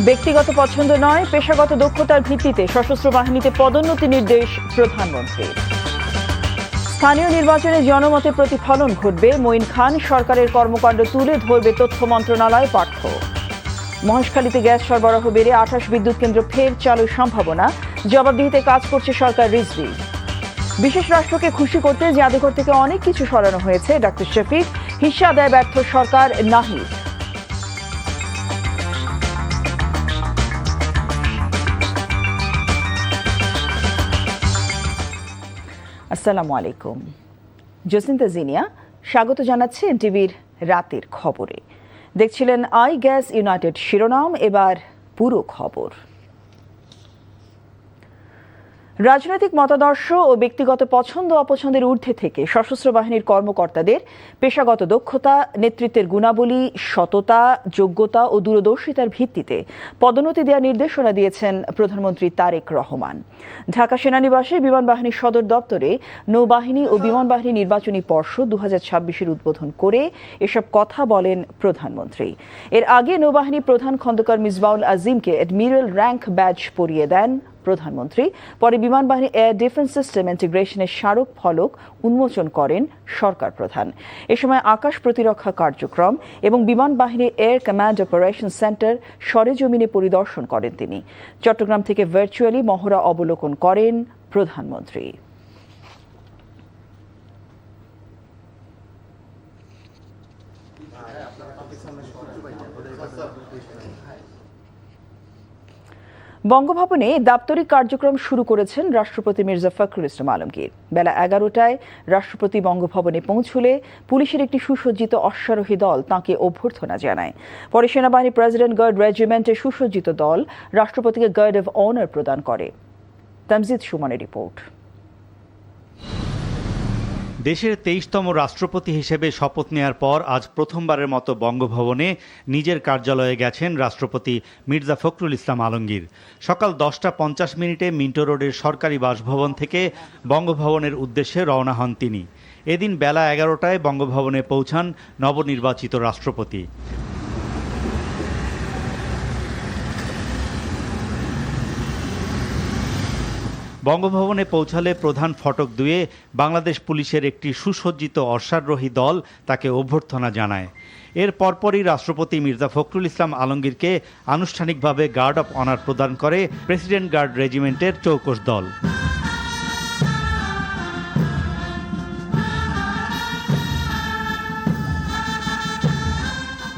ব্যক্তিগত পছন্দ নয়, পেশাগত দক্ষতার ভিত্তিতে সশস্ত্র বাহিনীতে পদোন্নতি নির্দেশ প্রধানমন্ত্রীর। স্থানীয় নির্বাচনে জনমতে প্রতিফলন ঘটবে, মঈন খান সরকারের কর্মকাণ্ড তুলে ধরবে তথ্য মন্ত্রণালয় পাঠ্য। মহেশখালীতে গ্যাস সরবরাহ বেড়ে 28 বিদ্যুৎ কেন্দ্র ফের চালুর সম্ভাবনা, জবাবদিহিতে কাজ করছে সরকার রিজভি। বিশেষ রাষ্ট্রকে খুশি করতে জাদুঘর থেকে অনেক কিছু সরানো হয়েছে, ডক্টর শফিক। হিস্সা আদায় ব্যর্থ সরকার নাহিদ। আসসালামু আলাইকুম। জসিন্তা জিনিয়া স্বাগত জানাচ্ছি এনটিভির রাতের খবরে। দেখছিলেন আই গ্যাস ইউনাইটেড শিরোনাম, এবার পুরো খবর। রাজনৈতিক মতাদর্শ ও ব্যক্তিগত পছন্দ অপছন্দের ঊর্ধ্বে থেকে সশস্ত্র বাহিনীর কর্মকর্তাদের পেশাগত দক্ষতা, নেতৃত্বের গুণাবলী, সততা, যোগ্যতা ও দূরদর্শিতার ভিত্তিতে পদোন্নতি দেওয়ার নির্দেশনা দিয়েছেন প্রধানমন্ত্রী তারেক রহমান। ঢাকা সেনানিবাসে বিমান বাহিনীর সদর দপ্তরে নৌবাহিনী ও বিমান বাহিনী নির্বাচনী পর্ষদ 2026-এর উদ্বোধন করে এসব কথা বলেন প্রধানমন্ত্রী। এর আগে নৌবাহিনী প্রধান খন্দকার মিসবাউল আজিমকে অ্যাডমিরাল র্যাঙ্ক ব্যাজ পরিয়ে দেন প্রধানমন্ত্রী। পরে বিমান বাহিনী এয়ার ডিফেন্স সিস্টেম ইন্টিগ্রেশনের স্মারক ফলক উন্মোচন করেন সরকার প্রধান। এ সময় আকাশ প্রতিরক্ষা কার্যক্রম এবং বিমান বাহিনীর এয়ার কমান্ড অপারেশন সেন্টার সরেজমিনে পরিদর্শন করেন তিনি। চট্টগ্রাম থেকে ভার্চুয়ালি মহড়া অবলোকন করেন প্রধানমন্ত্রী। বঙ্গভবনে দাপ্তরিক কার্যক্রম শুরু করেছেন রাষ্ট্রপতি মির্জা ফখরুল ইসলাম আলমগীর। বেলা 11টায় রাষ্ট্রপতি বঙ্গভবনে পৌঁছলে পুলিশের একটি সুসজ্জিত অশ্বারোহী দল তাঁকে অভ্যর্থনা জানায়। পরে সেনাবাহিনী প্রেসিডেন্ট গার্ড রেজিমেন্টের সুসজ্জিত দল রাষ্ট্রপতিকে গার্ড অব অনার প্রদান করে। তামজিদ সুমনের রিপোর্ট। দেশের 23তম রাষ্ট্রপতি হিসেবে শপথ নেয়ার পর আজ প্রথমবারের মতো বঙ্গভবনে নিজের কার্যালয়ে গেছেন রাষ্ট্রপতি মির্জা ফখরুল ইসলাম আলমগীর। সকাল 10:50 মিন্টো রোডের সরকারি বাসভবন থেকে বঙ্গভবনের উদ্দেশ্যে রওনা হন তিনি। এদিন বেলা 11টায় বঙ্গভবনে পৌঁছান নবনির্বাচিত রাষ্ট্রপতি। বঙ্গভবনে পৌঁছালে প্রধান ফটক দুয়ে বাংলাদেশ পুলিশের একটি সুসজ্জিত অশ্বারোহী দল তাকে অভ্যর্থনা জানায়। এর পরপরই রাষ্ট্রপতি মির্জা ফখরুল ইসলাম আলমগীরকে আনুষ্ঠানিকভাবে গার্ড অব অনার প্রদান করে প্রেসিডেন্ট গার্ড রেজিমেন্টের চৌকস দল।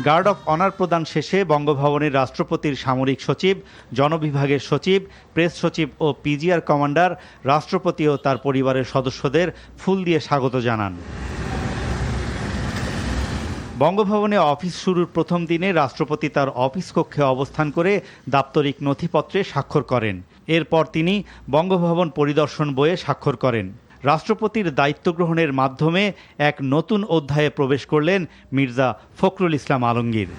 গার্ড অফ অনার প্রদান শেষে বঙ্গভবনের রাষ্ট্রপতির সামরিক সচিব, জনবিভাগের সচিব, প্রেস সচিব ও পিজিআর কমান্ডার রাষ্ট্রপতি ও তার পরিবারের সদস্যদের ফুল দিয়ে স্বাগত জানান। বঙ্গভবনে অফিস শুরুর প্রথম দিনে রাষ্ট্রপতি তার অফিস কক্ষে অবস্থান করে দাপ্তরিক নথিপত্রে স্বাক্ষর করেন। এরপর তিনি বঙ্গভবন পরিদর্শন বইয়ে স্বাক্ষর করেন। রাষ্ট্রপতির দায়িত্ব গ্রহণের মাধ্যমে এক নতুন অধ্যায়ে প্রবেশ করলেন মির্জা ফখরুল ইসলাম আলমগীর।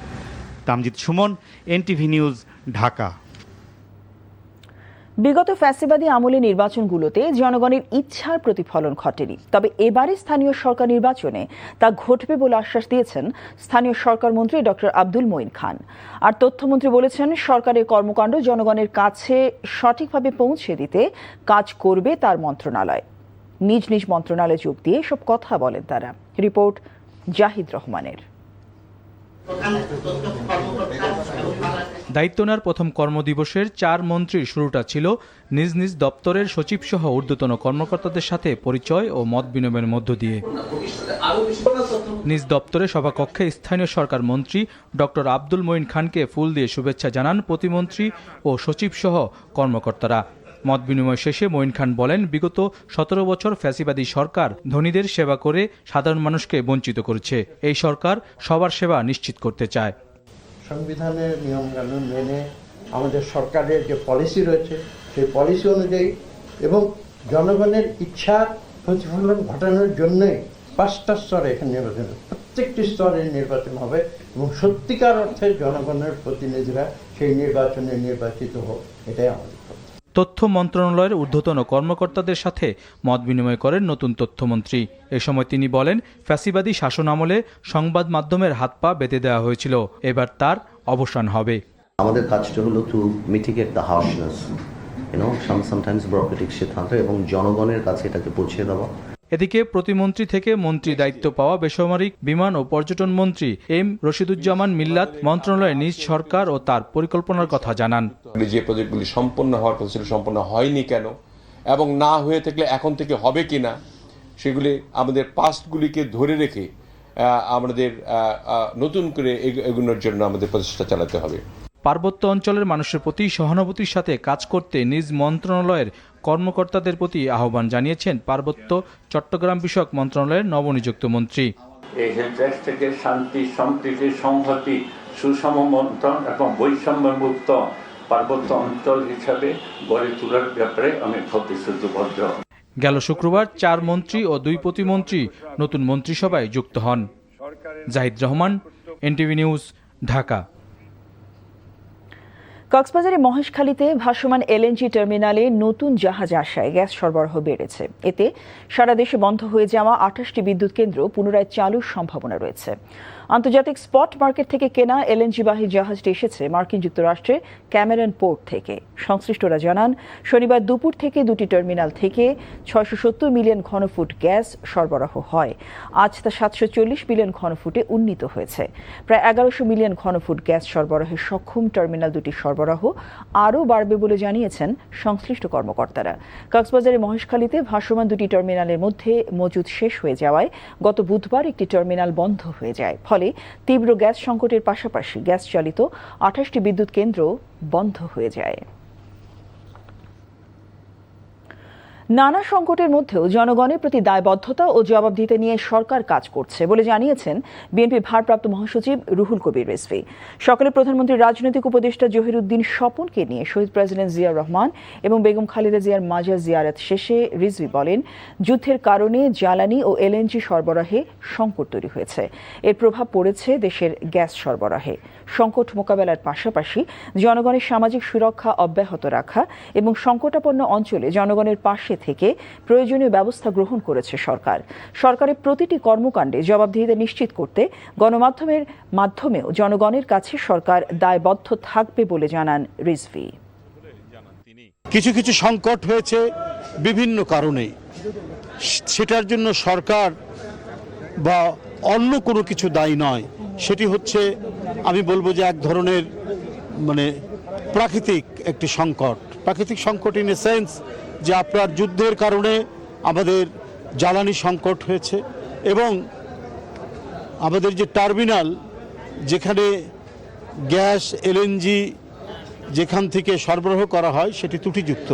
Tamjid Sumon, NTV news, Dhaka. বিগত ফ্যাসিবাদী আমলে নির্বাচনগুলোতে জনগণের ইচ্ছার প্রতিফলন ঘটেনি, তবে এবারে স্থানীয় সরকার নির্বাচনে তা ঘটবে বলে আশ্বাস দিয়েছেন স্থানীয় সরকার মন্ত্রী ডক্টর আব্দুল মঈন খান। আর তথ্যমন্ত্রী বলেছেন, সরকারের কর্মকাণ্ড জনগণের কাছে সঠিকভাবে পৌঁছে দিতে কাজ করবে তার মন্ত্রণালয়। নিজ নিজ মন্ত্রণালয়ে যোগ দিয়ে সব কথা বলেন তারা। রিপোর্ট জাহিদ রহমানের। দায়িত্ব নেওয়ার প্রথম কর্মদিবসের 4 মন্ত্রীর শুরুটা ছিল নিজ নিজ দপ্তরের সচিবসহ ঊর্ধ্বতন কর্মকর্তাদের সাথে পরিচয় ও মত বিনিময়ের মধ্য দিয়ে। নিজ দপ্তরে সভাকক্ষে স্থানীয় সরকার মন্ত্রী ডক্টর আব্দুল মঈন খানকে ফুল দিয়ে শুভেচ্ছা জানান প্রতিমন্ত্রী ও সচিবসহ কর্মকর্তারা। মত বিনিময় শেষে মঈন খান বলেন, বিগত 17 বছর ফ্যাসিবাদী সরকার ধনীদের সেবা করে সাধারণ মানুষকে বঞ্চিত করেছে। এই সরকার সবার সেবা নিশ্চিত করতে চায়। সংবিধানের নিয়মকানুন মেনে আমাদের সরকারের যে পলিসি রয়েছে সেই পলিসি অনুযায়ী এবং জনগণের ইচ্ছার প্রতিফলন ঘটানোর জন্যই 5টা স্তরে এখানে নির্বাচন, প্রত্যেকটি স্তরে নির্বাচন হবে এবং সত্যিকার অর্থে জনগণের প্রতিনিধিরা সেই নির্বাচনে নির্বাচিত হোক, এটাই আমাদের। তথ্য মন্ত্রণালয়ের ঊর্ধ্বতন কর্মকর্তাদের সাথে মত বিনিময় করেন নতুন তথ্যমন্ত্রী। এ সময় তিনি বলেন, ফ্যাসিবাদী শাসন আমলে সংবাদ মাধ্যমের হাত পা বেঁধে দেওয়া হয়েছিল, এবার তার অবসান হবে। আমাদের কাজটা হলো to mitigate the harshness sometimes bureaucratic সিদ্ধান্ত এবং জনগণের কাছে এটাকে পৌঁছে দেওয়া। এদিকে প্রতিমন্ত্রী থেকে মন্ত্রী দায়িত্ব পাওয়া বেসামরিক বিমান ও পর্যটন মন্ত্রী এম রশিদুজ্জামান মিল্লাত মন্ত্রণালয়ে নিজ সরকার ও তার পরিকল্পনার কথা জানান। যে প্রজেক্টগুলি সম্পন্ন হওয়ার কথা ছিল সম্পন্ন হয়নি কেন, এবং না হয়ে থাকলে এখন থেকে হবে কিনা, সেগুলি আমাদের পাস্টগুলিকে ধরে রেখে আমাদের নতুন করে এগুলোর জন্য আমাদের প্রচেষ্টা চালাতে হবে। পার্বত্য অঞ্চলের মানুষের প্রতি সহানুভূতির সাথে কাজ করতে নিজ মন্ত্রণালয়ের কর্মকর্তাদের প্রতি আহ্বান জানিয়েছেন পার্বত্য চট্টগ্রাম বিষয়ক মন্ত্রণালয়ের নবনিযুক্ত মন্ত্রী। এই দেশ থেকে শান্তি, সম্প্রীতি, সংহতি, সুষম বন্টন এবং বৈষম্যমুক্ত পার্বত্য অঞ্চল হিসাবে গড়ে তোলার ব্যাপারে আমি প্রতিশ্রুতিবদ্ধ। গেল শুক্রবার 4 মন্ত্রী ও 2 প্রতিমন্ত্রী নতুন মন্ত্রিসভায় যুক্ত হন। Zahid Rahman, NTV news, Dhaka. কক্সবাজারের মহেশখালীতে ভাসমান এলএনজি টার্মিনালে নতুন জাহাজ আসায় গ্যাস সরবরাহ বেড়েছে। এতে সারা দেশে বন্ধ হয়ে যাওয়া 28টি বিদ্যুৎ কেন্দ্র পুনরায় চালুর সম্ভাবনা রয়েছে। আন্তর্জাতিক স্পট মার্কেট থেকে কেনা এলএনজিবাহী জাহাজটি এসেছে মার্কিন যুক্তরাষ্ট্রের ক্যামেরন পোর্ট থেকে। সংশ্লিষ্টরা জানান, শনিবার দুপুর থেকে 2টি টার্মিনাল থেকে 670 মিলিয়ন ঘনফুট গ্যাস সরবরাহ হয়। আজ তা 740 মিলিয়ন ঘনফুটে উন্নীত হয়েছে। প্রায় 1100 মিলিয়ন ঘনফুট গ্যাস সরবরাহে সক্ষম টার্মিনাল দুটি সরবরাহ আরও বাড়বে বলে জানিয়েছেন সংশ্লিষ্ট কর্মকর্তারা। কক্সবাজারের মহেশখালীতে ভাসমান 2টি টার্মিনালের মধ্যে মজুদ শেষ হয়ে যাওয়ায় গত বুধবার একটি টার্মিনাল বন্ধ হয়ে যায়। ফলে তীব্র গ্যাস সংকটের পাশাপাশি গ্যাস চালিত 28টি বিদ্যুৎ কেন্দ্র বন্ধ হয়ে যায়। নানা সংকটের মধ্যেও জনগণের প্রতি দায়বদ্ধতা ও জবাবদিহিতা নিয়ে সরকার কাজ করছে বলে জানিয়েছেন বিএনপির ভারপ্রাপ্ত মহাসচিব রুহুল কবির রিজভী। সকালে প্রধানমন্ত্রীর রাজনৈতিক উপদেষ্টা জহিরুদ্দিন স্বপনকে নিয়ে শহীদ প্রেসিডেন্ট জিয়াউর রহমান এবং বেগম খালেদা জিয়ার মাজার জিয়ারত শেষে রিজভী বলেন, যুদ্ধের কারণে জ্বালানি ও এলএনজি সরবরাহে সংকট তৈরি হয়েছে। এর প্রভাব পড়েছে দেশের গ্যাস সরবরাহে। সংকট মোকাবেলার পাশাপাশি জনগণের সামাজিক সুরক্ষা অব্যাহত রাখা এবং সংকটাপন্ন অঞ্চলে জনগণের পাশে থেকে প্রয়োজনীয় ব্যবস্থা গ্রহণ করেছে সরকার। সরকারের প্রতিটি কর্মকাণ্ডে জবাবদিহিতা নিশ্চিত করতে গণমাধ্যমের মাধ্যমেও জনগণের কাছে সরকার দায়বদ্ধ থাকবে বলে জানান রিজভী। কিছু কিছু সংকট হয়েছে বিভিন্ন কারণে, সেটার জন্য সরকার বা অন্য কোনো কিছু দায়ী নয়। সেটি হচ্ছে, আমি বলবো যে এক ধরনের প্রাকৃতিক একটি সংকট। প্রাকৃতিক সংকট ইন এ সেন্স যে আপনার যুদ্ধের কারণে আমাদের জ্বালানি সংকট হয়েছে এবং আমাদের যে টার্মিনাল, যেখানে গ্যাস এলএনজি যেখান থেকে সরবরাহ করা হয় সেটি ত্রুটিযুক্ত।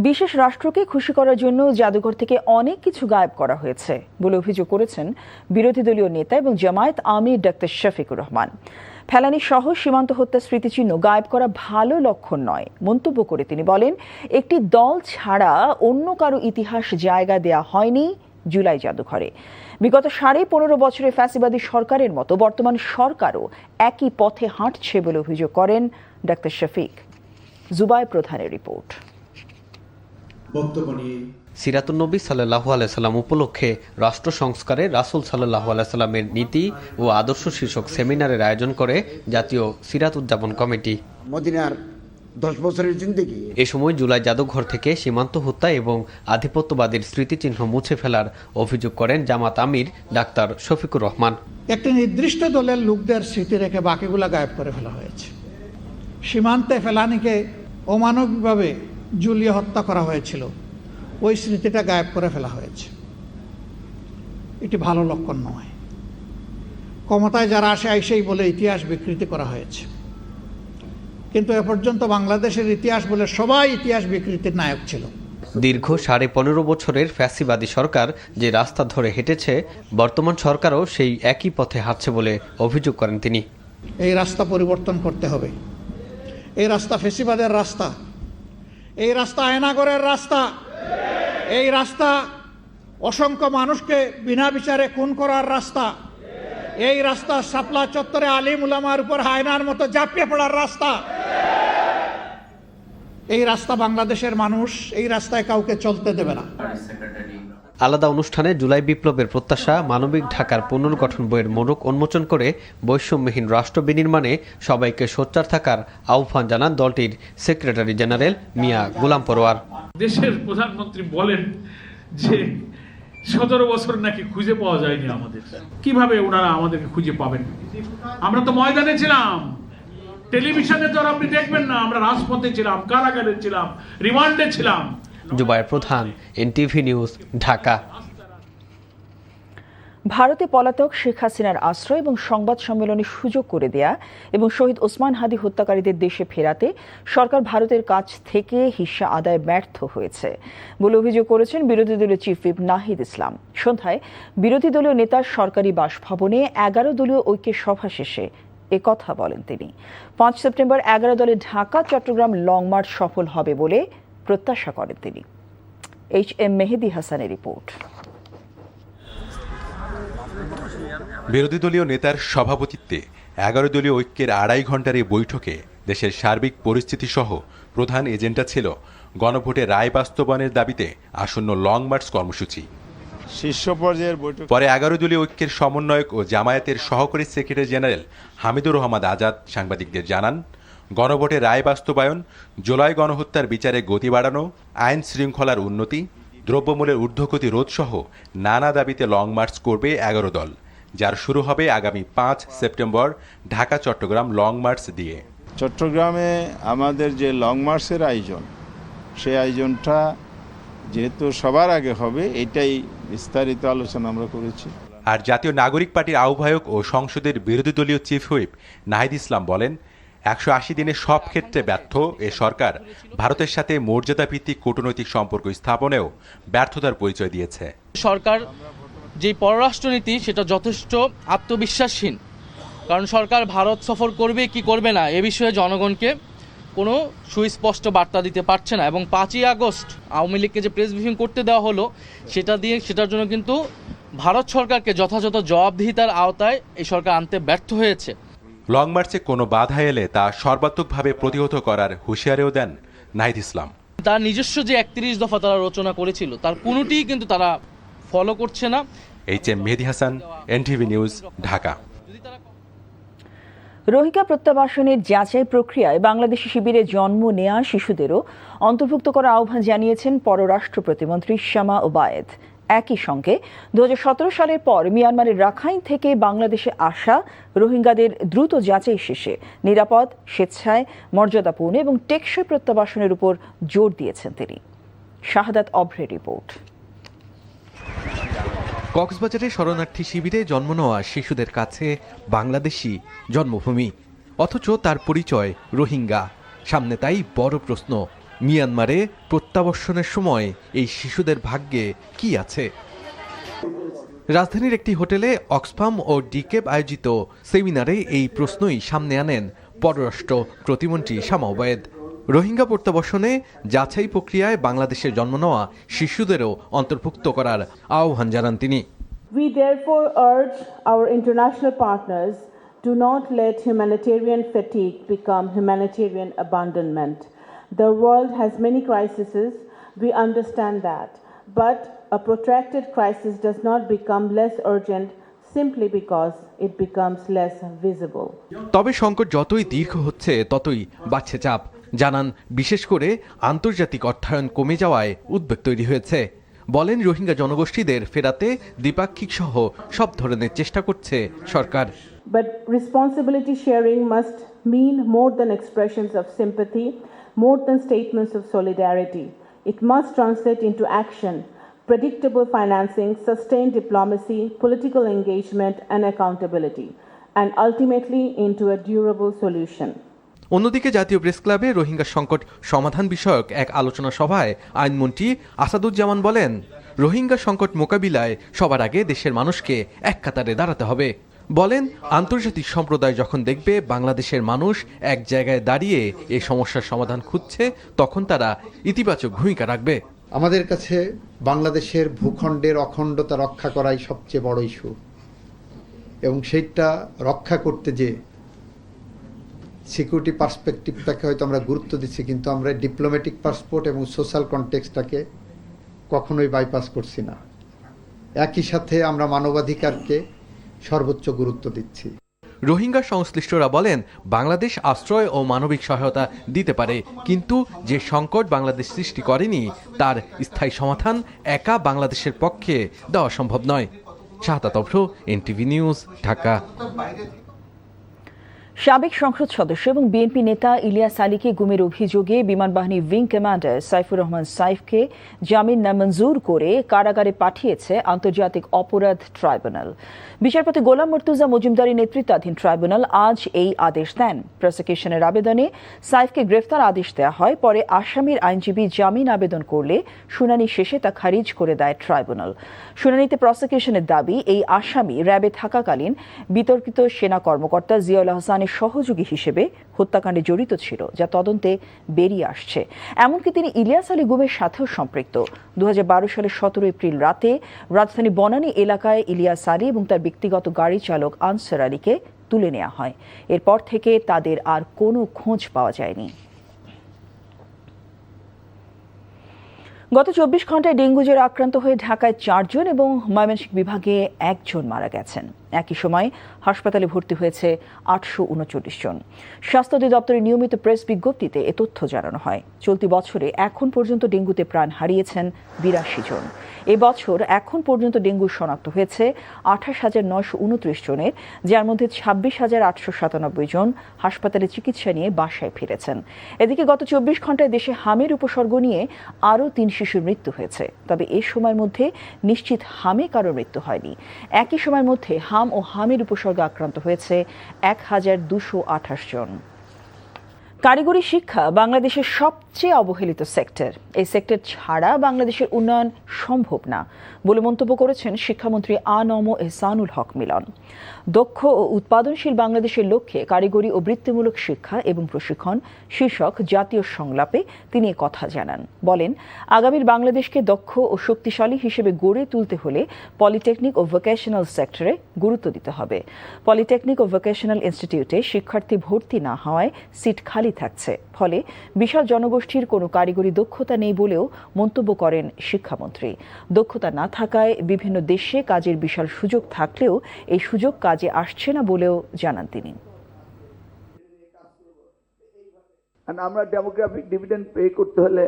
বিশেষ রাষ্ট্রকে খুশি করার জন্য জাদুঘর থেকে অনেক কিছু গায়েব করা হয়েছে বলে অভিযোগ করেছেন বিরোধী দলীয় নেতা এবং জামায়াত আমির ডাক্তার শফিকুর রহমান। ফেলানি সহ সীমান্ত হত্যার স্মৃতিচিহ্ন গায়েব করা ভালো লক্ষণ নয় মন্তব্য করে তিনি বলেন, একটি দল ছাড়া অন্য কারো ইতিহাস জায়গা দেয়া হয়নি জুলাই জাদুঘরে। বিগত 15.5 বছরের ফ্যাসিবাদী সরকারের মতো বর্তমান সরকারও একই পথে হাঁটছে বলে অভিযোগ করেন ডাক্তার শফিক। জুবাই প্রধানের রিপোর্ট। সিরাতুন্নবী সাল্লাল্লাহু আলাইহি সাল্লাম উপলক্ষে রাষ্ট্র সংস্কারে রাসূল সাল্লাল্লাহু আলাইহি সাল্লামের নীতি ও আদর্শ শীর্ষক সেমিনারের আয়োজন করে জাতীয় সিরাত উদযাপন কমিটি। মদিনার 10 বছরের জিন্দেগি। এ সময় জুলাই জাদুঘর থেকে সীমান্ত হত্যা এবং আধিপত্যবাদের স্মৃতিচিহ্ন মুছে ফেলার অভিযোগ করেন জামাত আমির ডাক্তার শফিকুর রহমান। একটি নির্দিষ্ট দলের লোকদের স্মৃতি রেখে বাকিগুলা গায়েব করে ফেলা হয়েছে। সীমান্তে ফেলানিকে অমানবিকভাবে ঝুলিয়ে হত্যা করা হয়েছিল, ওই স্মৃতিটা গায়েব করে ফেলা হয়েছে। এটি ভালো লক্ষণ নয়। ক্ষমতায় যারা আসে আইসেই বলে ইতিহাস বিকৃতি করা হয়েছে, কিন্তু এ পর্যন্ত বাংলাদেশের ইতিহাস বলে সবাই ইতিহাস বিকৃতির নায়ক ছিল। দীর্ঘ 15.5 বছরের ফ্যাসিবাদী সরকার যে রাস্তা ধরে হেঁটেছে, বর্তমান সরকারও সেই একই পথে হাঁটছে বলে অভিযোগ করেন তিনি। এই রাস্তা পরিবর্তন করতে হবে। এই রাস্তা ফ্যাসিবাদের রাস্তা, এই রাস্তা আয়নাগরের রাস্তা, এই রাস্তা অসংখ্য মানুষকে বিনা বিচারে খুন করার রাস্তা, এই রাস্তা শাপলা চত্বরে আলিম উলামার উপর হায়নার মতো ঝাঁপিয়ে পড়ার রাস্তা। এই রাস্তা বাংলাদেশের মানুষ এই রাস্তায় কাউকে চলতে দেবে না। আলাদা অনুষ্ঠানে জুলাই বিপ্লবের প্রত্যাশা মানবিক ঢাকার পুনর্গঠন বইয়ের মোড়ক উন্মোচন করে বৈষম্যহীন রাষ্ট্র বিনির্মাণে সবাইকে সোচ্চার থাকার আহ্বান জানান দলটির সেক্রেটারি জেনারেল মিয়া গোলাম পরোয়ার। দেশের প্রধানমন্ত্রী বলেন যে 17 বছর নাকি খুঁজে পাওয়া যায়নি আমাদের। কিভাবে ওনারা আমাদেরকে খুঁজে পাবেন? আমরা তো ময়দানে ছিলাম, টেলিভিশনে তো আপনি দেখবেন না, আমরা রাজপথে ছিলাম, কারাগারে ছিলাম, রিমান্ডে ছিলাম। জুবায়ের প্রধান, NTV নিউজ, ঢাকা। ভারতে পলাতক শেখ হাসিনার আশ্রয় এবং সংবাদ সম্মেলনের সুযোগ করে দেয়া এবং শহীদ ওসমান হাদি হত্যাকারীদের দেশে ফেরাতে সরকার ভারতের কাছ থেকে হিস্সা আদায় ব্যর্থ হয়েছে বলে অভিযোগ করেছেন বিরোধী দলীয় চিফ হুইপ নাহিদ ইসলাম। সন্ধ্যায় বিরোধী দলীয় নেতার সরকারি বাসভবনে 11 দলীয় ঐক্যের সভা শেষে কথা বলেন তিনি। 5 সেপ্টেম্বর 11 দলের ঢাকা চট্টগ্রাম লং মার্চ সফল হবে বলে প্রত্যাশা করেন তিনি। HM মেহেদি হাসানের রিপোর্ট। বিরোধী দলীয় নেতার সভাপতিত্বে 11 দলীয় ঐক্যের 2.5 ঘণ্টার এই বৈঠকে দেশের সার্বিক পরিস্থিতি সহ প্রধান এজেন্ডা ছিল গণভোটে রায় বাস্তবায়নের দাবিতে আসন্ন লং মার্চ কর্মসূচি। শীর্ষ পর্যায়ের বৈঠক পরে 11 দলীয় ঐক্যের সমন্বয়ক ও জামায়াতের সহকারী সেক্রেটারি জেনারেল হামিদুর রহমান আজাদ সাংবাদিকদের জানান, গণভোটে রায় বাস্তবায়ন, জুলাই গণহত্যার বিচারে গতি বাড়ানো, আইন শৃঙ্খলার উন্নতি, দ্রব্যমূল্যের ঊর্ধ্বগতি রোধ সহ নানা দাবিতে লং মার্চ করবে 11 দল, যার শুরু হবে আগামী 5 September Dhaka Chittagong long march দিয়ে। চট্টগ্রামে আমাদের যে লং মার্চের আয়োজন, সেই আয়োজনটা যেহেতু সবার আগে হবে, এটাই বিস্তারিত আলোচনা আমরা করেছি। আর জাতীয় নাগরিক পার্টির আহ্বায়ক ও সংসদের বিরোধী দলীয় চিফ হুইপ নাহিদ ইসলাম বলেন, 180 দিনে সব ক্ষেত্রে ব্যর্থ এ সরকার ভারতের সাথে মর্যাদা ভিত্তিক কূটনৈতিক সম্পর্ক স্থাপনেও ব্যর্থতার পরিচয় দিয়েছে। সরকার যে পররাষ্ট্রনীতি সেটা যথেষ্ট আত্মবিশ্বাসহীন, কারণ সরকার ভারত সফর করবে কি করবে না এ বিষয়ে জনগণকে কোনো সুস্পষ্ট বার্তা দিতে পারছে না। এবং 5ই আগস্ট আওয়ামী লীগকে যে প্রেস ব্রিফিং করতে দেওয়া হলো, সেটার জন্য কিন্তু ভারত সরকারকে যথাযথ জবাবদিহিতার আওতায় এই সরকার আনতে ব্যর্থ হয়েছে। লং মার্চে কোনো বাধা এলে তা সর্বাত্মকভাবে প্রতিহত করার হুঁশিয়ারিও দেন নাহিদ ইসলাম। তার নিজস্ব যে 31 দফা তারা রচনা করেছিল, তার কোনোটিই কিন্তু তারা ফলো করছে না। HM Mehedi Hasan, NTV news, Dhaka. Rohingya প্রত্যাবাসনের যাচাই প্রক্রিয়ায় বাংলাদেশি শিবিরে জন্ম নেয়া শিশুদেরও অন্তর্ভুক্ত করার আহ্বান জানিয়েছেন পররাষ্ট্র প্রতিমন্ত্রী শামা ওবায়েদ। একই সঙ্গে 2017 সালের পর মিয়ানমারের রাখাইন থেকে বাংলাদেশে আসা রোহিঙ্গাদের দ্রুত যাচাই শেষে নিরাপদ, স্বেচ্ছায়, মর্যাদাপূর্ণ এবং টেকসই প্রত্যাবাসনের উপর জোর দিয়েছেন তিনি। শাহাদাত অভ্রের রিপোর্ট। কক্সবাজারে শরণার্থী শিবিরে জন্ম নেওয়া শিশুদের কাছে বাংলাদেশি জন্মভূমি, অথচ তার পরিচয় রোহিঙ্গা। সামনে তাই বড় প্রশ্ন, মিয়ানমারে প্রত্যাবর্ষণের সময় এই শিশুদের ভাগ্যে কি আছে? রাজধানীর একটি হোটেলে অক্সফাম ও ডিকেব আয়োজিত সেমিনারে এই প্রশ্নই সামনে আনেন পররাষ্ট্র প্রতিমন্ত্রী শামা ওবায়েদ। রোহিঙ্গা প্রত্যাবর্ষণে যাচাই প্রক্রিয়ায় বাংলাদেশে জন্ম নেওয়া শিশুদেরও অন্তর্ভুক্ত করার আহ্বান জানান তিনি। We therefore urge our international partners to not let humanitarian fatigue become humanitarian abandonment. The world has many crises, we understand that, but a protracted crisis does not become less urgent simply because it becomes less visible. তবে সংকট যতই দীর্ঘ হচ্ছে ততই বাড়ছে চাপ। জানান, বিশেষ করে আন্তর্জাতিক অর্থায়ন কমে যাওয়ায় উদ্বেগ তৈরি হয়েছে। বলেন, রোহিঙ্গা জনগোষ্ঠীদের ফেরাতে দ্বিপাক্ষিক সহ সব ধরনের চেষ্টা করছে সরকার। But responsibility sharing must mean more than expressions of sympathy, more than statements of solidarity. It must translate into action, predictable financing, sustained diplomacy, political engagement and accountability, and ultimately into a durable solution. অন্যদিকে জাতীয় press ক্লাবে রোহিঙ্গা সংকট সমাধান বিষয়ক এক আলোচনা সভায় আইনমন্ত্রী আসাদুজ্জামান বলেন, রোহিঙ্গা সংকট মোকাবিলায় সবার আগে দেশের মানুষকে এক কাতারে দাঁড়াতে হবে। বলেন, আন্তর্জাতিক সম্প্রদায় যখন দেখবে বাংলাদেশের মানুষ এক জায়গায় দাঁড়িয়ে এই সমস্যার সমাধান খুঁজছে, তখন তারা ইতিবাচক ভূমিকা রাখবে। আমাদের কাছে বাংলাদেশের ভূখণ্ডের অখণ্ডতা রক্ষা করাই সবচেয়ে বড় ইস্যু, এবং সেইটা রক্ষা করতে যে সিকিউরিটি পার্সপেক্টিভটাকে হয়তো আমরা গুরুত্ব দিচ্ছি, কিন্তু আমরা ডিপ্লোম্যাটিক পাসপোর্ট এবং সোশ্যাল কনটেক্সটটাকে কখনোই বাইপাস করছি না। একই সাথে আমরা মানবাধিকারকে সর্বোচ্চ গুরুত্ব দিচ্ছি। রোহিঙ্গা সংশ্লিষ্টরা বলেন, বাংলাদেশ আশ্রয় ও মানবিক সহায়তা দিতে পারে, কিন্তু যে সংকট বাংলাদেশ সৃষ্টি করেনি তার স্থায়ী সমাধান একা বাংলাদেশের পক্ষে দেওয়া সম্ভব নয়। শাহাদাত অভ্র, এনটিভি নিউজ, ঢাকা। সাবেক সংসদ সদস্য এবং বিএনপি নেতা ইলিয়াস আলীকে গুমের অভিযোগে বিমানবাহিনী উইং কমান্ডার সাইফুর রহমান সাইফকে জামিন নামঞ্জুর করে কারাগারে পাঠিয়েছে আন্তর্জাতিক অপরাধ ট্রাইব্যুনাল। বিচারপতি গোলাম মর্তুজা মজুমদারি নেতৃত্বাধীন ট্রাইব্যুনাল আজ এই আদেশ দেন। প্রসিকিউশনের আবেদনে সাইফকে গ্রেফতার আদেশ দেওয়া হয়, পরে আসামির আইনজীবী জামিন আবেদন করলে শুনানি শেষে তা খারিজ করে দেয় ট্রাইব্যুনাল। শুনানিতে প্রসিকিউশনের দাবি, এই আসামি র্যাবে থাকাকালীন বিতর্কিত সেনা কর্মকর্তা জিয়াউল আহসানের সহযোগী হিসেবে হত্যাকাণ্ডে জড়িত ছিল, যা তদন্তে বেরিয়ে আসছে। এমনকি তিনি ইলিয়াস আলী গুমের সাথেও সম্পৃক্ত। 2012 সালের 17 এপ্রিল রাতে রাজধানী বনানী এলাকায় ইলিয়াস আলী এবং তার ব্যক্তিগত গাড়ি চালক আনসার আলীকে তুলে নেওয়া হয়। এরপর থেকে তাদের আর কোনো খোঁজ পাওয়া যায়নি। গত 24 ঘন্টায় ডেঙ্গু জ্বরে আক্রান্ত হয়ে ঢাকায় 4 জন এবং ময়মনসিংহ বিভাগে 1 জন মারা গেছেন। একই সময় হাসপাতালে ভর্তি হয়েছে 839 জন। স্বাস্থ্য অধিদপ্তরের নিয়মিত প্রেস বিজ্ঞপ্তিতে এ তথ্য জানানো হয়। চলতি বছরে এখন পর্যন্ত ডেঙ্গুতে প্রাণ হারিয়েছেন 82 জন। এবছর এখন পর্যন্ত ডেঙ্গু শনাক্ত হয়েছে 28,929 জনের, যার মধ্যে 26,897 জন হাসপাতালে চিকিৎসা নিয়ে বাসায় ফিরেছেন। এদিকে গত 24 ঘন্টায় দেশে হামের উপসর্গ নিয়ে আরও 3 শিশুর মৃত্যু হয়েছে। তবে এই সময়ের মধ্যে নিশ্চিত হামে কারো মৃত্যু হয়নি। একই সময়ের মধ্যে হাম ও হামের উপসর্গে আক্রান্ত হয়েছে 1,228 জন। কারিগরি শিক্ষা বাংলাদেশের সবচেয়ে অবহেলিত সেক্টর। এই সেক্টর ছাড়া বাংলাদেশের উন্নয়ন সম্ভব না বলে মন্তব্য করেছেন শিক্ষামন্ত্রী আ.ন.ম এহসানুল হক মিলন। দক্ষ ও উৎপাদনশীল বাংলাদেশের লক্ষ্যে কারিগরি ও বৃত্তিমূলক শিক্ষা এবং প্রশিক্ষণ শীর্ষক জাতীয় সংলাপে তিনি কথা জানান। বলেন, আগামীর বাংলাদেশকে দক্ষ ও শক্তিশালী হিসেবে গড়ে তুলতে হলে পলিটেকনিক ও ভোকেশনাল সেক্টরে গুরুত্ব দিতে হবে। পলিটেকনিক ও ভোকেশনাল ইনস্টিটিউটে শিক্ষার্থী ভর্তি না হওয়ায় সিট খালি থাকছে, ফলে বিশাল জনগোষ্ঠীর কোনো কারিগরি দক্ষতা নেই বলেও মন্তব্য করেন শিক্ষামন্ত্রী। দক্ষতা না থাকায় বিভিন্ন দেশে কাজের বিশাল সুযোগ থাকলেও এই সুযোগ কাজে আসছে না বলেও জানান তিনি। আমরা ডেমোগ্রাফিক ডিভিডেন্ড পে করতে হলে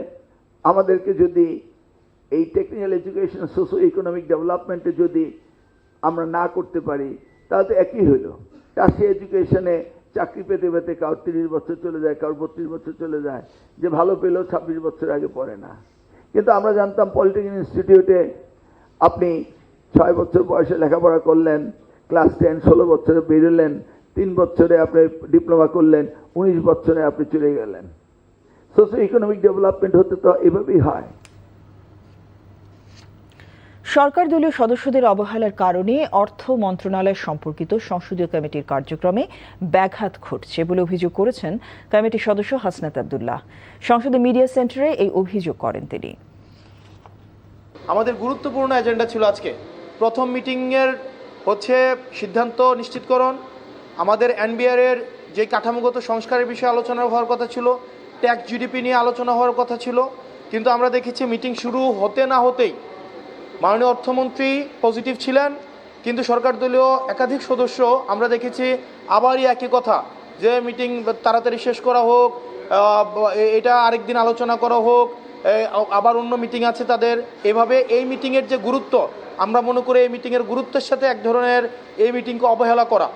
আমাদেরকে যদি এই টেকনিক্যাল এডুকেশন সোশ্যাল ইকোনমিক ডেভেলপমেন্টে যদি আমরা না করতে পারি, তাহলে তো একই হইল। টার্সিয়ারি এডুকেশনে চাকরি পেতে পেতে কারোর 30 বছর চলে যায়, কারোর 32 বছর চলে যায়, যে ভালো পেলেও 26 বছর আগে পড়ে না। কিন্তু আমরা জানতাম পলিটেকনিক ইনস্টিটিউটে আপনি 6 বছর বয়সে লেখাপড়া করলেন, ক্লাস 10 16 বছরে বেরোলেন, 3 বছরে আপনি ডিপ্লোমা করলেন, 19 বছরে আপনি চলে গেলেন। সোশ্যাল ইকোনমিক ডেভেলপমেন্ট হতে তো এভাবেই হয়। সরকার দলীয় সদস্যদের অবহেলার কারণে অর্থ মন্ত্রণালয় সম্পর্কিত সংসদীয় কমিটির কার্যক্রমে ব্যাঘাত ঘটছে বলে অভিযোগ করেছেন কমিটির সদস্য হাসনাত আব্দুল্লাহ। সংসদের মিডিয়া সেন্টারে এই অভিযোগ করেন তিনি। আমাদের গুরুত্বপূর্ণ এজেন্ডা ছিল আজকে প্রথম মিটিংয়ের হচ্ছে সিদ্ধান্ত নিশ্চিতকরণ, আমাদের এনবিআর এর যে কাঠামোগত সংস্কারের বিষয়ে আলোচনা হওয়ার কথা ছিল, ট্যাক্স জিডিপি নিয়ে আলোচনা হওয়ার কথা ছিল, কিন্তু আমরা দেখেছি মিটিং শুরু হতে না হতেই মাননীয় অর্থমন্ত্রী পজিটিভ ছিলেন, কিন্তু সরকার দলীয় একাধিক সদস্য আমরা দেখেছি আবারই একই কথা, যে মিটিং তাড়াতাড়ি শেষ করা হোক, এটা আরেকদিন আলোচনা করা হোক, আবার অন্য মিটিং আছে তাদের। এভাবে এই মিটিংয়ের যে গুরুত্ব, আমরা মনে করি এই মিটিংয়ের গুরুত্বের সাথে এক ধরনের এই মিটিংকে অবহেলা করা।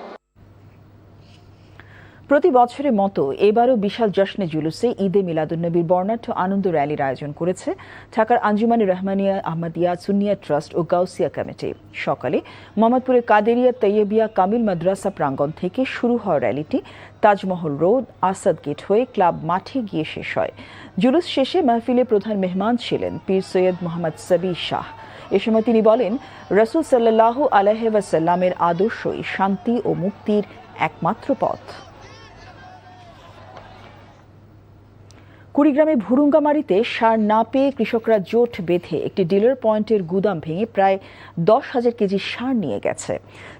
প্রতি বছরের মতো এবারও বিশাল জশ্নে জুলুসে ঈদে মিলাদুন্নবীর বর্ণাঢ্য আনন্দ র্যালির আয়োজন করেছে ঢাকার আঞ্জুমানে রহমানিয়া আহমদিয়া সুন্নিয়া ট্রাস্ট ও গাউসিয়া কমিটি। সকালে মোহাম্মদপুরের কাদেরিয়া তৈয়বিয়া কামিল মাদ্রাসা প্রাঙ্গণ থেকে শুরু হওয়া র্যালিটি তাজমহল রোড, আসাদ গেট হয়ে ক্লাব মাঠে গিয়ে শেষ হয়। জুলুস শেষে মাহফিলে প্রধান মেহমান ছিলেন পীর সৈয়দ মোহাম্মদ সাবি শাহ। এ সময় তিনি বলেন, রাসূল সাল্লাল্লাহু আলাইহি ওয়াসাল্লামের আদর্শই শান্তি ও মুক্তির একমাত্র পথ। কুড়িগ্রামে ভুরুঙ্গামারিতে সার না পেয়ে কৃষকরা জোট বেঁধে একটি ডিলার পয়েন্টের গুদাম ভেঙে প্রায় 10,000 কেজি সার নিয়ে গেছে।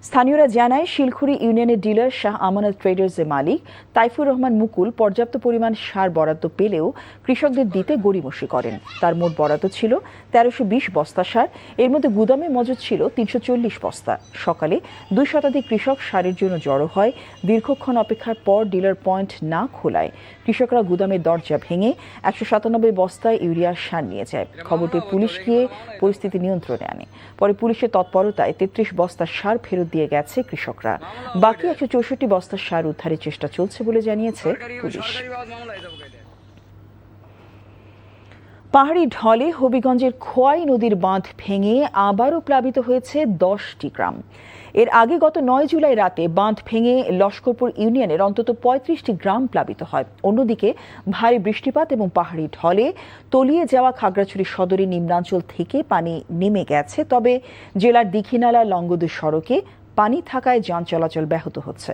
স্থানীয়রা জানায় শিলখুড়ি ইউনিয়নের ডিলার শাহ আমানত ট্রেডার্সের মালিক তাইফুর রহমান মুকুল পর্যাপ্ত পরিমাণ সার বরাদ্দ পেলেও কৃষকদের দিতে গড়িমসি করেন। তার মোট বরাদ্দ ছিল 1320 বস্তা সার, এর মধ্যে গুদামে মজুদ ছিল 340 বস্তা। সকালে 2 শতাধিক কৃষক সারের জন্য জড়ো হয়। দীর্ঘক্ষণ অপেক্ষার পর ডিলার পয়েন্ট না খোলায় কৃষকরা গুদামের দরজা ভেঙে 197 বস্তায় ইউরিয়া সার নিয়ে যায়। খবর পেয়ে পুলিশ গিয়ে পরিস্থিতি নিয়ন্ত্রণে আনে। পরে পুলিশের তৎপরতায় 33 বস্তা সার ফেরত দিয়ে গেছে কৃষকরা। বাকি 164 বস্তা সার উদ্ধারের চেষ্টা চলছে বলে জানিয়েছে পুলিশ। পাহাড়ি ঢলে হবিগঞ্জের খোয়াই নদীর বাঁধ ভেঙে আবারও প্লাবিত হয়েছে 10টি গ্রাম। এর আগে গত 9 জুলাই রাতে বাঁধ ভেঙে লস্করপুর ইউনিয়নের অন্তত 35টি গ্রাম প্লাবিত হয়। অন্যদিকে ভারী বৃষ্টিপাত এবং পাহাড়ি ঢলে তলিয়ে যাওয়া খাগড়াছড়ি সদরের নিম্নাঞ্চল থেকে পানি নেমে গেছে, তবে জেলার দীঘিনালা লংগদু সড়কে পানি থাকায় যান চলাচল ব্যাহত হচ্ছে।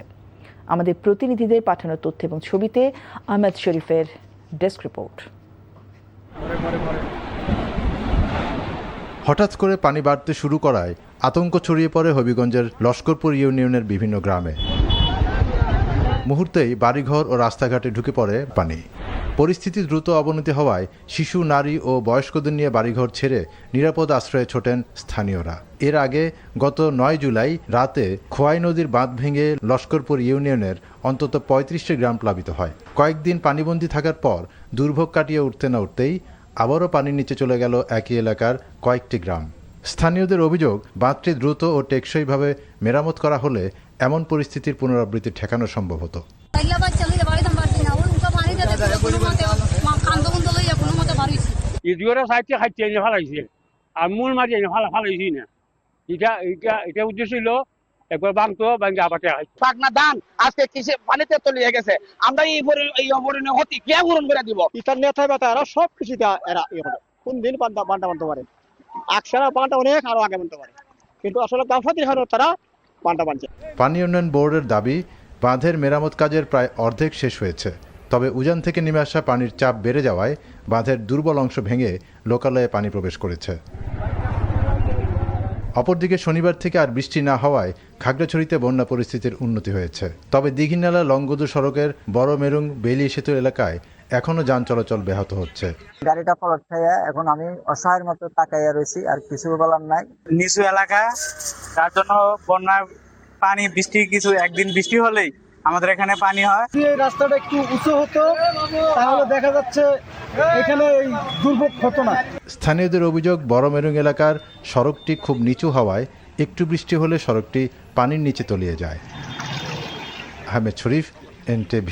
আমাদের প্রতিনিধিদের পাঠানো তথ্য এবং ছবিতে আহমেদ শরীফের ডেস্ক রিপোর্ট। হঠাৎ করে পানি বাড়তে শুরু করায় আতঙ্ক ছড়িয়ে পড়ে হবিগঞ্জের লস্করপুর ইউনিয়নের বিভিন্ন গ্রামে। মুহূর্তেই বাড়িঘর ও রাস্তাঘাটে ঢুকে পড়ে পানি। পরিস্থিতি দ্রুত অবনতি হওয়ায় শিশু, নারী ও বয়স্কদের নিয়ে বাড়িঘর ছেড়ে নিরাপদ আশ্রয়ে ছোটেন স্থানীয়রা। এর আগে গত 9 জুলাই রাতে খোয়াই নদীর বাঁধ ভেঙে লস্করপুর ইউনিয়নের অন্তত 35টি গ্রাম প্লাবিত হয়। কয়েকদিন পানিবন্দী থাকার পর দুর্ভোগ কাটিয়ে উঠতে না উঠতেই আবারও পানির নিচে চলে গেল একই এলাকার কয়েকটি গ্রাম। স্থানীয়দের অভিযোগ, বাঁধটি দ্রুত ও টেকসইভাবে মেরামত করা হলে এমন পরিস্থিতির পুনরাবৃত্তি ঠেকানো সম্ভব হতো। আর মূল মাঝে ফালাইছি না, এটা উদ্দেশ্য ছিল একবার বাংতো বাঙ্গে আবার পাকনা ধান আজকে কিসে পানিতে তলিয়ে গেছে। আমরা এই অবরণীয় ক্ষতি কে পূরণ করে দিব? ইতার নেতা বেতা এরা সব কিছুটা এরা কোন দিন বান্টা বানতে পারে, আকসারা বানটা অনেক আরো আগে বানতে পারে, কিন্তু আসলে গাফাতির হারে তারা বানটা বানছে। পানি উন্নয়ন বোর্ডের দাবি, বাঁধের মেরামত কাজের প্রায় অর্ধেক শেষ হয়েছে। তবে উজান থেকে নেমে আসা পানির চাপ বেড়ে যাওয়ায় বাঁধের দুর্বল অংশ ভেঙে লোকালয়ে পানি প্রবেশ করেছে। অপরদিকে শনিবার থেকে আর বৃষ্টি না হওয়ায় খাগড়াছড়িতে বন্যা পরিস্থিতির উন্নতি হয়েছে। তবে দীঘিনালা লংগদু সড়কের বড় মেরুং বেলি সেতু এলাকায় এখনো যান চলাচল ব্যাহত হচ্ছে। গাড়িটা পলট খাইয়া এখন আমি অসহায়ের মতো তাকাইয়া রয়েছি, আর কিছু বলার নাই। নিচু এলাকা, তার জন্য বন্যা পানি বৃষ্টি কিছু একদিন বৃষ্টি হলেই আমাদের এখানে পানি হয়। এই রাস্তাটা একটু উঁচু হতো তাহলে দেখা যাচ্ছে এখানে এই দুর্ভোগ হতো না। স্থানীয়দের অভিযোগ, বড় মেরুং এলাকার সড়কটি খুব নিচু হওয়ায় একটু বৃষ্টি হলে সড়কটি পানির নিচে তলিয়ে যায়। আহমেদ শরীফ, NTV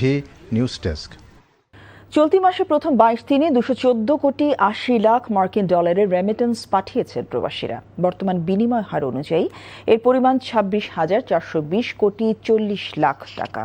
নিউজ ডেস্ক। চলতি মাসে প্রথম 22 দিনে 214 কোটি 80 লাখ মার্কিন ডলারের রেমিটেন্স পাঠিয়েছেন প্রবাসীরা। বর্তমান বিনিময় হার অনুযায়ী এর পরিমাণ 26,420 কোটি 40 লাখ টাকা।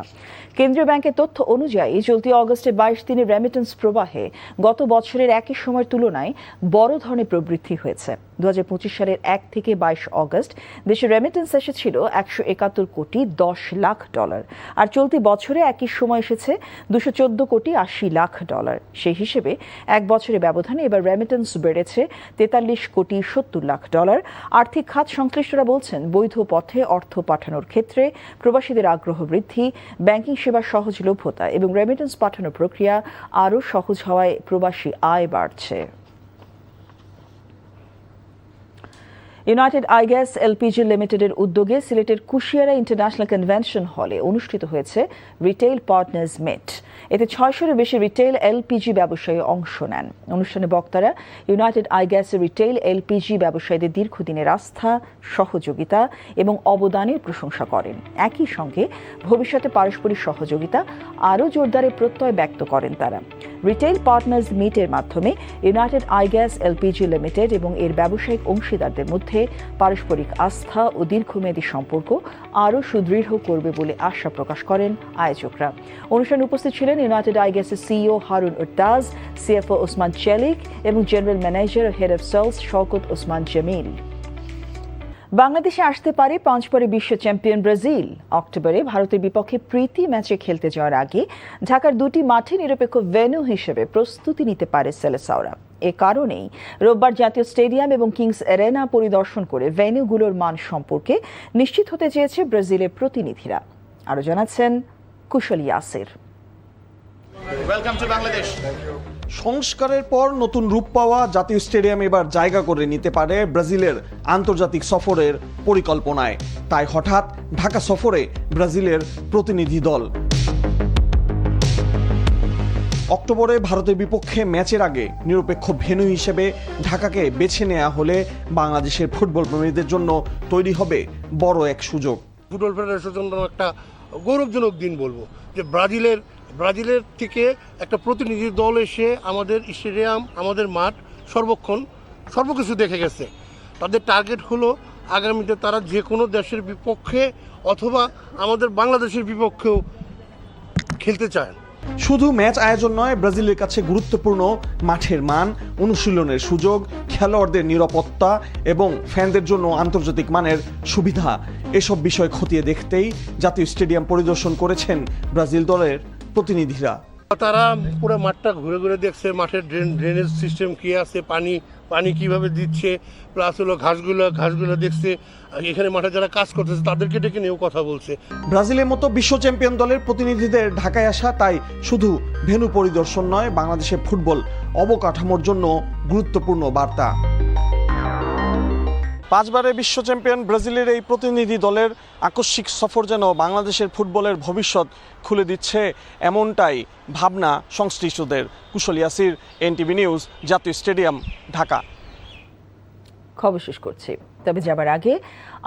কেন্দ্রীয় ব্যাংকের তথ্য অনুযায়ী চলতি অগস্টে 22 দিনের রেমিটেন্স প্রবাহে গত বছরের একই সময়ের তুলনায় বড় ধরনের প্রবৃদ্ধি হয়েছে। 2025 সালের 1 থেকে 22 অগস্ট দেশে রেমিটেন্স এসেছিল 171 কোটি 10 লাখ ডলার, আর চলতি বছরে একই সময় এসেছে 214 কোটি 80 লাখ ডলার। সেই হিসেবে এক বছরের ব্যবধানে এবার রেমিটেন্স বেড়েছে 43 কোটি 70 লাখ ডলার। আর্থিক খাত সংশ্লিষ্টরা বলছেন, বৈধ পথে অর্থ পাঠানোর ক্ষেত্রে প্রবাসীদের আগ্রহ বৃদ্ধি, ব্যাংকিং সেবার সহজলভ্যতা এবং রেমিটেন্স পাঠানোর প্রক্রিয়া আরও সহজ হওয়ায় প্রবাসী আয় বাড়ছে। ইউনাইটেড আইগ্যাস এলপিজি লিমিটেডের উদ্যোগে সিলেটের কুশিয়ারা ইন্টারন্যাশনাল কনভেনশন হলে অনুষ্ঠিত হয়েছে রিটেইল পার্টনার্স মিট। এতে 600-এরও বেশি রিটেইল এলপিজি ব্যবসায়ী অংশ নেন। অনুষ্ঠানে বক্তারা ইউনাইটেড আইগ্যাসের রিটেইল এলপিজি ব্যবসায়ীদের দীর্ঘদিনের আস্থা, সহযোগিতা এবং অবদানের প্রশংসা করেন। একই সঙ্গে ভবিষ্যতে পারস্পরিক সহযোগিতা আরও জোরদারের প্রত্যয় ব্যক্ত করেন তারা। রিটেইল পার্টনার্স মিটের মাধ্যমে ইউনাইটেড আইগ্যাস এলপিজি লিমিটেড এবং এর ব্যবসায়িক অংশীদারদের মধ্যে পারস্পরিক আস্থা ও দীর্ঘমেয়াদী সম্পর্ক আরও সুদৃঢ় করবে বলে আশা প্রকাশ করেন আয়োজকরা। অনুষ্ঠানে উপস্থিত ছিলেন ইউনাইটেড আইগ্যাসের CEO Harun Urtaz, CFO Osman Celik এবং জেনারেল ম্যানেজার ও head of sales Shawkat Osman Jamil. বাংলাদেশে আসতে পারে 5 পরে বিশ্ব চ্যাম্পিয়ন ব্রাজিল। অক্টোবরে ভারতের বিপক্ষে প্রীতি ম্যাচে খেলতে যাওয়ার আগে ঢাকার 2টি মাঠে নিরপেক্ষ ভেন্যু হিসেবে প্রস্তুতি নিতে পারে সেলেসাওরা। এ কারণেই রোববার জাতীয় স্টেডিয়াম এবং কিংস অ্যারেনা পরিদর্শন করে ভেন্যুগুলোর মান সম্পর্কে নিশ্চিত হতে চেয়েছে ব্রাজিলের প্রতিনিধিরা। আরও জানাচ্ছেন কুশল ইয়াসির। সংস্কারের পর নতুন রূপ পাওয়া জাতীয় স্টেডিয়াম এবার জায়গা করে নিতে পারে ব্রাজিলের আন্তর্জাতিক সফরের পরিকল্পনায়। তাই হঠাৎ ঢাকা সফরে ব্রাজিলের প্রতিনিধি দল। অক্টোবরে ভারতের বিপক্ষে ম্যাচের আগে নিরপেক্ষ ভেন্যু হিসেবে ঢাকাকে বেছে নেওয়া হলে বাংলাদেশের ফুটবল প্রেমীদের জন্য তৈরি হবে বড় এক সুযোগ। ফুটবল ফেডারেশনের জন্য একটা গৌরবজনক দিন বলবো যে ব্রাজিলের থেকে একটা প্রতিনিধি দল এসে আমাদের স্টেডিয়াম, আমাদের মাঠ সর্বকিছু দেখে গেছে। তাদের টার্গেট হলো আগামীতে তারা যে কোনো দেশের বিপক্ষে অথবা আমাদের বাংলাদেশের বিপক্ষেও খেলতে চায়। শুধু ম্যাচ আয়োজন নয়, ব্রাজিলের কাছে গুরুত্বপূর্ণ মাঠের মান, অনুশীলনের সুযোগ, খেলোয়াড়দের নিরাপত্তা এবং ফ্যানদের জন্য আন্তর্জাতিক মানের সুবিধা, এসব বিষয় খতিয়ে দেখতেই জাতীয় স্টেডিয়াম পরিদর্শন করেছেন ব্রাজিল দলের প্রতিনিধিরা। তারা পুরো মাঠটা ঘুরে ঘুরে দেখছে, মাঠের ড্রেনেজ সিস্টেম কী আছে, পানি কিভাবে দিচ্ছে, প্লাস হলো ঘাসগুলো দেখছে। এখানে মাঠে যারা কাজ করতেছে তাদেরকে ডেকে নিয়েও কথা বলছে। ব্রাজিলের মতো বিশ্ব চ্যাম্পিয়ন দলের প্রতিনিধিদের ঢাকায় আসা তাই শুধু ভেন্যু পরিদর্শন নয়, বাংলাদেশের ফুটবল অবকাঠামোর জন্য গুরুত্বপূর্ণ বার্তা। 5 বারের বিশ্ব চ্যাম্পিয়ন ব্রাজিলের এই প্রতিনিধি দলের আকস্মিক সফর যেন বাংলাদেশের ফুটবলের ভবিষ্যৎ খুলে দিচ্ছে, এমনটাই ভাবনা সংশ্লিষ্টদের। কুশল ইয়াসির, এনটিভি নিউজ, জাতীয় স্টেডিয়াম, ঢাকা। খবর শেষ করছি, তবে যাবার আগে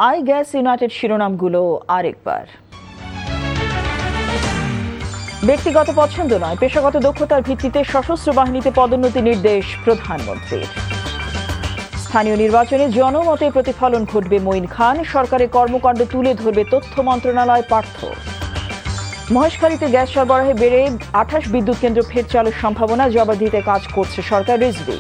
আই গ্যাস ইউনাইটেড শিরোনামগুলো আরেকবার। ব্যক্তিগত পছন্দ নয়, পেশাগত দক্ষতার ভিত্তিতে সশস্ত্র বাহিনীতে পদোন্নতি নির্দেশ প্রধানমন্ত্রীর। স্থানীয় নির্বাচনে জনমতে প্রতিফলন ঘটবে মঈন খান, সরকারের কর্মকাণ্ড তুলে ধরবে তথ্য মন্ত্রণালয় পার্থ। মহেশখালীতে গ্যাস সরবরাহে বেড়ে 28 বিদ্যুৎ কেন্দ্র ফের চালুর সম্ভাবনা, জবাব দিতে কাজ করছে সরকার। রিজভি।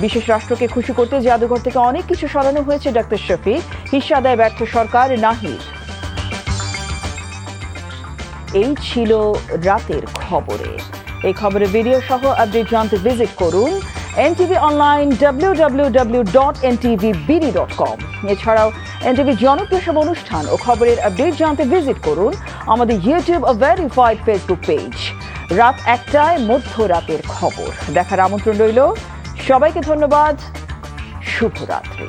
বিশেষ রাষ্ট্রকে খুশি করতে জাদুঘর থেকে অনেক কিছু সরানো হয়েছে, ডাক্তার শফি। হিস্সা আদায় ব্যর্থ সরকার, নাহিদ। এই ছিল রাতের খবরে। এই খবরের ভিডিও সহ আপডেট জানতে ভিজিট করুন NTV অনলাইন www.ntvbd.com। এছাড়াও NTV জনপ্রিয় সব অনুষ্ঠান ও খবরের আপডেট জানতে ভিজিট করুন আমাদের ইউটিউব ও ভেরিফাইড ফেসবুক পেজ। রাত 1টায় মধ্যরাতের খবর দেখার আমন্ত্রণ রইল। সবাইকে ধন্যবাদ। শুভরাত্রি।